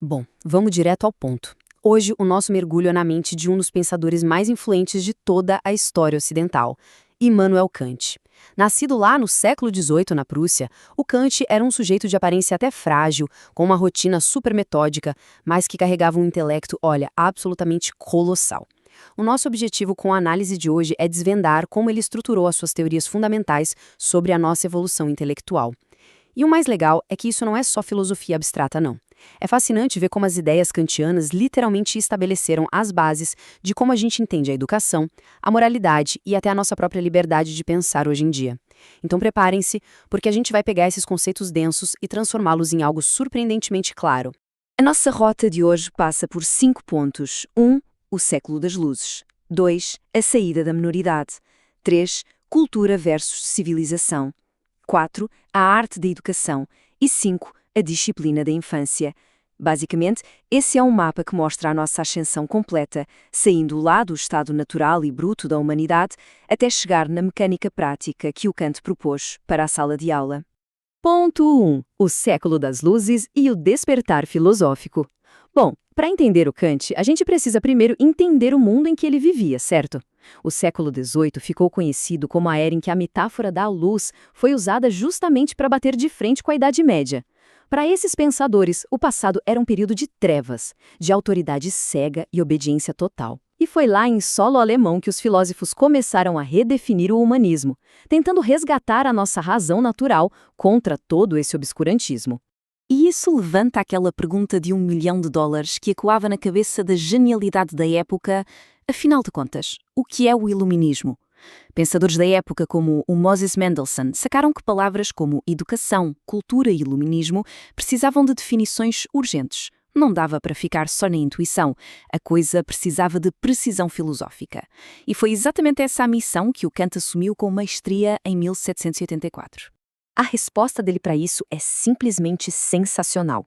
Bom, vamos direto ao ponto. Hoje, o nosso mergulho é na mente de um dos pensadores mais influentes de toda a história ocidental, Immanuel Kant. Nascido lá no século XVIII, na Prússia, o Kant era um sujeito de aparência até frágil, com uma rotina super metódica, mas que carregava um intelecto, olha, absolutamente colossal. O nosso objetivo com a análise de hoje é desvendar como ele estruturou as suas teorias fundamentais sobre a nossa evolução intelectual. E o mais legal é que isso não é só filosofia abstrata, não. É fascinante ver como as ideias kantianas literalmente estabeleceram as bases de como a gente entende a educação, a moralidade e até a nossa própria liberdade de pensar hoje em dia. Então preparem-se, porque a gente vai pegar esses conceitos densos e transformá-los em algo surpreendentemente claro. A nossa rota de hoje passa por 5 pontos. 1. O século das luzes. 2. A saída da minoridade. 3. Cultura versus civilização. 4. A arte da educação. E 5. A disciplina da infância. Basicamente, esse é um mapa que mostra a nossa ascensão completa, saindo lá do estado natural e bruto da humanidade até chegar na mecânica prática que o Kant propôs para a sala de aula. Ponto 1. O século das luzes e o despertar filosófico. Bom, para entender o Kant, a gente precisa primeiro entender o mundo em que ele vivia, certo? O século XVIII ficou conhecido como a era em que a metáfora da luz foi usada justamente para bater de frente com a Idade Média. Para esses pensadores, o passado era um período de trevas, de autoridade cega e obediência total. E foi lá em solo alemão que os filósofos começaram a redefinir o humanismo, tentando resgatar a nossa razão natural contra todo esse obscurantismo. E isso levanta aquela pergunta de $1 milhão que ecoava na cabeça da genialidade da época. Afinal de contas, o que é o iluminismo? Pensadores da época como o Moses Mendelssohn sacaram que palavras como educação, cultura e iluminismo precisavam de definições urgentes. Não dava para ficar só na intuição, a coisa precisava de precisão filosófica. E foi exatamente essa a missão que o Kant assumiu com maestria em 1784. A resposta dele para isso é simplesmente sensacional.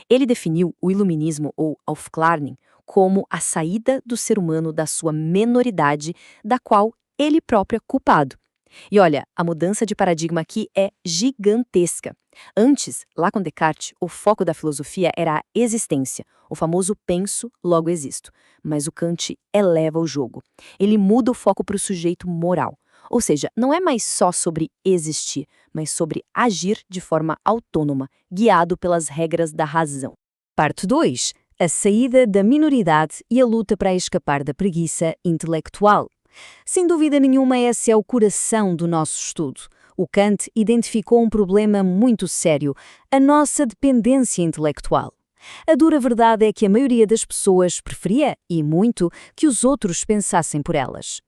Ele definiu o iluminismo, ou Aufklärung, como a saída do ser humano da sua menoridade, da qual ele próprio é culpado. E olha, a mudança de paradigma aqui é gigantesca. Antes, lá com Descartes, o foco da filosofia era a existência, o famoso penso, logo existo. Mas o Kant eleva o jogo. Ele muda o foco para o sujeito moral. Ou seja, não é mais só sobre existir, mas sobre agir de forma autônoma, guiado pelas regras da razão. Parte 2. A saída da minoridade e a luta para escapar da preguiça intelectual. Sem dúvida nenhuma, esse é o coração do nosso estudo. O Kant identificou um problema muito sério, a nossa dependência intelectual. A dura verdade é que a maioria das pessoas preferia, e muito, que os outros pensassem por elas.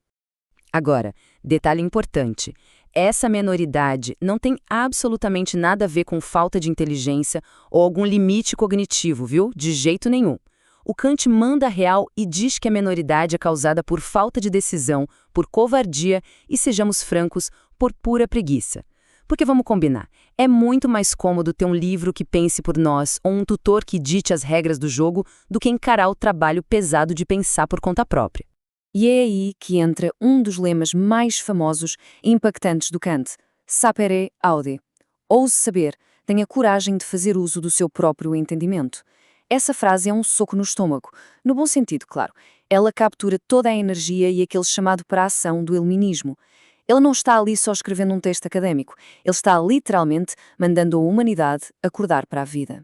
Agora, detalhe importante, essa menoridade não tem absolutamente nada a ver com falta de inteligência ou algum limite cognitivo, viu? De jeito nenhum. O Kant manda real e diz que a menoridade é causada por falta de decisão, por covardia e, sejamos francos, por pura preguiça. Porque vamos combinar, é muito mais cômodo ter um livro que pense por nós ou um tutor que dite as regras do jogo do que encarar o trabalho pesado de pensar por conta própria. E é aí que entra um dos lemas mais famosos e impactantes do Kant, sapere aude. Ouse saber, tenha coragem de fazer uso do seu próprio entendimento. Essa frase é um soco no estômago, no bom sentido, claro. Ela captura toda a energia e aquele chamado para a ação do iluminismo. Ele não está ali só escrevendo um texto académico, ele está literalmente mandando a humanidade acordar para a vida.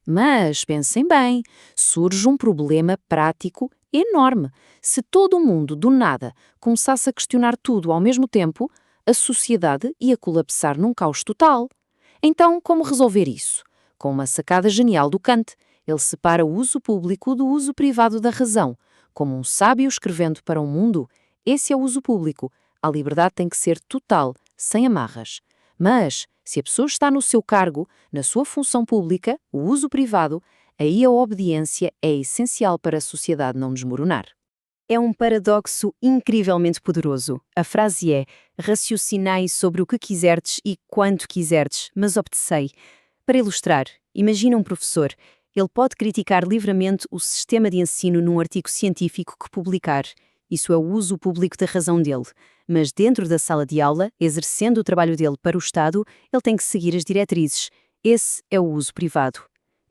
Mas, pensem bem, surge um problema prático enorme. Se todo mundo, do nada, começasse a questionar tudo ao mesmo tempo, a sociedade ia colapsar num caos total. Então, como resolver isso? Com uma sacada genial do Kant, ele separa o uso público do uso privado da razão. Como um sábio escrevendo para o mundo, esse é o uso público. A liberdade tem que ser total, sem amarras. Mas, se a pessoa está no seu cargo, na sua função pública, o uso privado, aí a obediência é essencial para a sociedade não desmoronar. É um paradoxo incrivelmente poderoso. A frase é: raciocinai sobre o que quiserdes e quanto quiserdes, mas obedecei. Para ilustrar, imagina um professor. Ele pode criticar livremente o sistema de ensino num artigo científico que publicar. Isso é o uso público da razão dele. Mas dentro da sala de aula, exercendo o trabalho dele para o Estado, ele tem que seguir as diretrizes. Esse é o uso privado.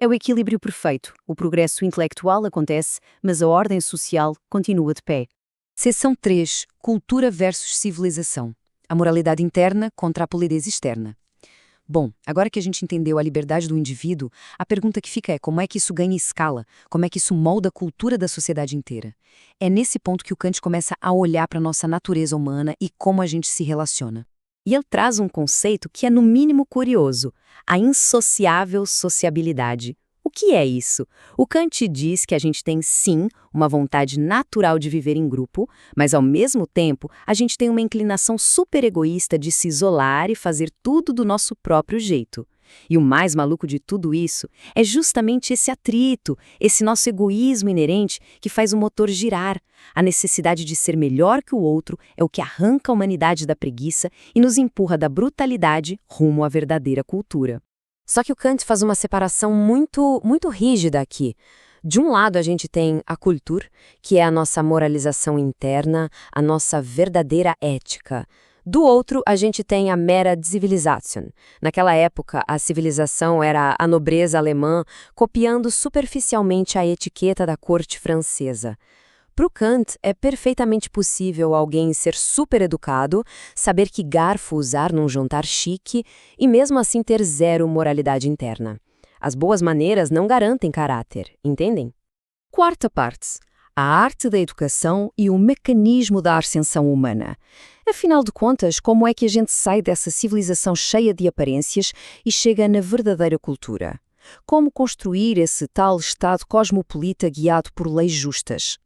É o equilíbrio perfeito. O progresso intelectual acontece, mas a ordem social continua de pé. Seção 3. Cultura versus civilização. A moralidade interna contra a polidez externa. Bom, agora que a gente entendeu a liberdade do indivíduo, a pergunta que fica é como é que isso ganha escala, como é que isso molda a cultura da sociedade inteira. É nesse ponto que o Kant começa a olhar para a nossa natureza humana e como a gente se relaciona. E ele traz um conceito que é no mínimo curioso, a insociável sociabilidade. O que é isso? O Kant diz que a gente tem, sim, uma vontade natural de viver em grupo, mas, ao mesmo tempo, a gente tem uma inclinação super egoísta de se isolar e fazer tudo do nosso próprio jeito. E o mais maluco de tudo isso é justamente esse atrito, esse nosso egoísmo inerente que faz o motor girar. A necessidade de ser melhor que o outro é o que arranca a humanidade da preguiça e nos empurra da brutalidade rumo à verdadeira cultura. Só que o Kant faz uma separação muito rígida aqui. De um lado, a gente tem a cultura, que é a nossa moralização interna, a nossa verdadeira ética. Do outro, a gente tem a mera Zivilisation. Naquela época, a civilização era a nobreza alemã copiando superficialmente a etiqueta da corte francesa. Para o Kant, é perfeitamente possível alguém ser super educado, saber que garfo usar num jantar chique e mesmo assim ter zero moralidade interna. As boas maneiras não garantem caráter, entendem? Quarta parte. A arte da educação e o mecanismo da ascensão humana. Afinal de contas, como é que a gente sai dessa civilização cheia de aparências e chega na verdadeira cultura? Como construir esse tal estado cosmopolita guiado por leis justas?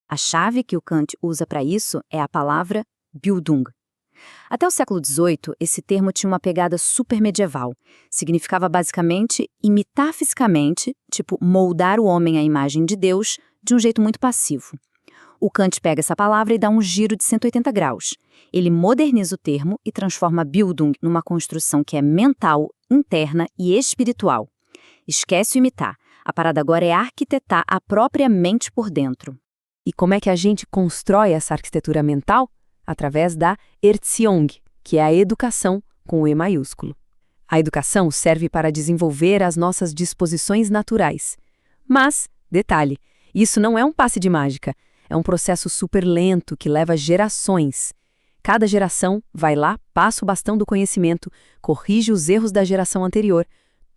A chave que o Kant usa para isso é a palavra Bildung. Até o século XVIII, esse termo tinha uma pegada super medieval. Significava basicamente imitar fisicamente, tipo moldar o homem à imagem de Deus, de um jeito muito passivo. O Kant pega essa palavra e dá um giro de 180 graus. Ele moderniza o termo e transforma Bildung numa construção que é mental, interna e espiritual. Esquece o imitar. A parada agora é arquitetar a própria mente por dentro. E como é que a gente constrói essa arquitetura mental? Através da Erziehung, que é a educação com o E maiúsculo. A educação serve para desenvolver as nossas disposições naturais. Mas, detalhe, isso não é um passe de mágica, é um processo super lento que leva gerações. Cada geração vai lá, passa o bastão do conhecimento, corrige os erros da geração anterior,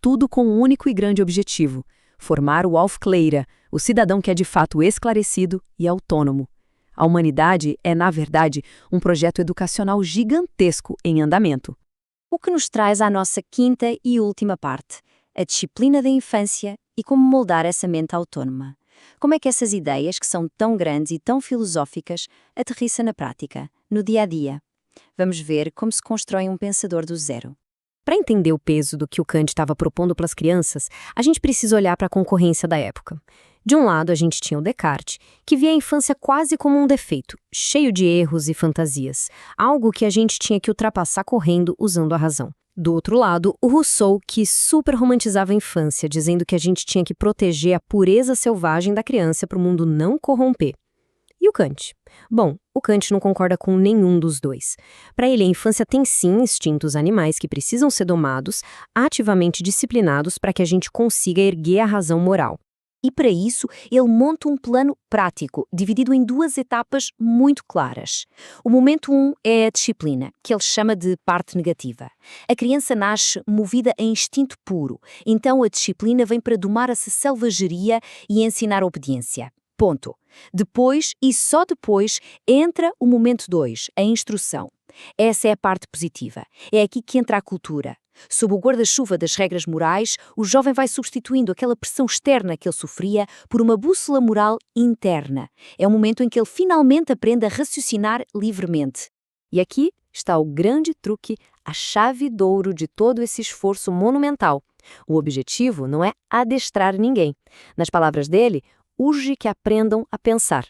tudo com um único e grande objetivo: formar o Aufklärer, o cidadão que é de fato esclarecido e autônomo. A humanidade é, na verdade, um projeto educacional gigantesco em andamento. O que nos traz à nossa quinta e última parte, a disciplina da infância e como moldar essa mente autónoma. Como é que essas ideias, que são tão grandes e tão filosóficas, aterrissam na prática, no dia a dia? Vamos ver como se constrói um pensador do zero. Para entender o peso do que o Kant estava propondo para as crianças, a gente precisa olhar para a concorrência da época. De um lado, a gente tinha o Descartes, que via a infância quase como um defeito, cheio de erros e fantasias, algo que a gente tinha que ultrapassar correndo usando a razão. Do outro lado, o Rousseau, que super romantizava a infância, dizendo que a gente tinha que proteger a pureza selvagem da criança para o mundo não corromper. E o Kant? Bom, o Kant não concorda com nenhum dos dois. Para ele, a infância tem sim instintos animais que precisam ser domados, ativamente disciplinados para que a gente consiga erguer a razão moral. E para isso, ele monta um plano prático, dividido em duas etapas muito claras. O momento 1 é a disciplina, que ele chama de parte negativa. A criança nasce movida a instinto puro, então a disciplina vem para domar essa selvageria e ensinar a obediência. Ponto. Depois, e só depois, entra o momento 2, a instrução. Essa é a parte positiva. É aqui que entra a cultura. Sob o guarda-chuva das regras morais, o jovem vai substituindo aquela pressão externa que ele sofria por uma bússola moral interna. É o momento em que ele finalmente aprende a raciocinar livremente. E aqui está o grande truque, a chave de ouro de todo esse esforço monumental. O objetivo não é adestrar ninguém. Nas palavras dele, urge que aprendam a pensar.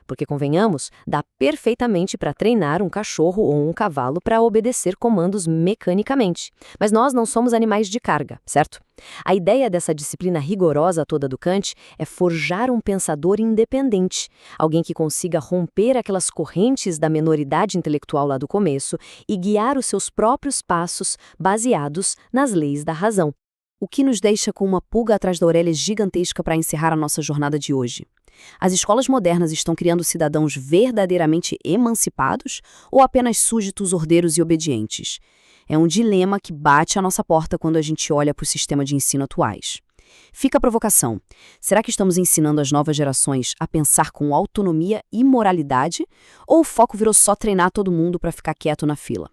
Porque, convenhamos, dá perfeitamente para treinar um cachorro ou um cavalo para obedecer comandos mecanicamente. Mas nós não somos animais de carga, certo? A ideia dessa disciplina rigorosa toda do Kant é forjar um pensador independente, alguém que consiga romper aquelas correntes da menoridade intelectual lá do começo e guiar os seus próprios passos baseados nas leis da razão. o que nos deixa com uma pulga atrás da orelha gigantesca para encerrar a nossa jornada de hoje. As escolas modernas estão criando cidadãos verdadeiramente emancipados ou apenas súditos, ordeiros e obedientes? É um dilema que bate à nossa porta quando a gente olha para o sistema de ensino atuais. Fica a provocação. Será que estamos ensinando as novas gerações a pensar com autonomia e moralidade? Ou o foco virou só treinar todo mundo para ficar quieto na fila?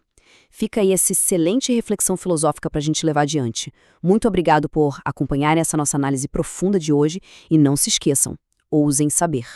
Fica aí essa excelente reflexão filosófica para a gente levar adiante. Muito obrigado por acompanharem essa nossa análise profunda de hoje e não se esqueçam, ousem saber.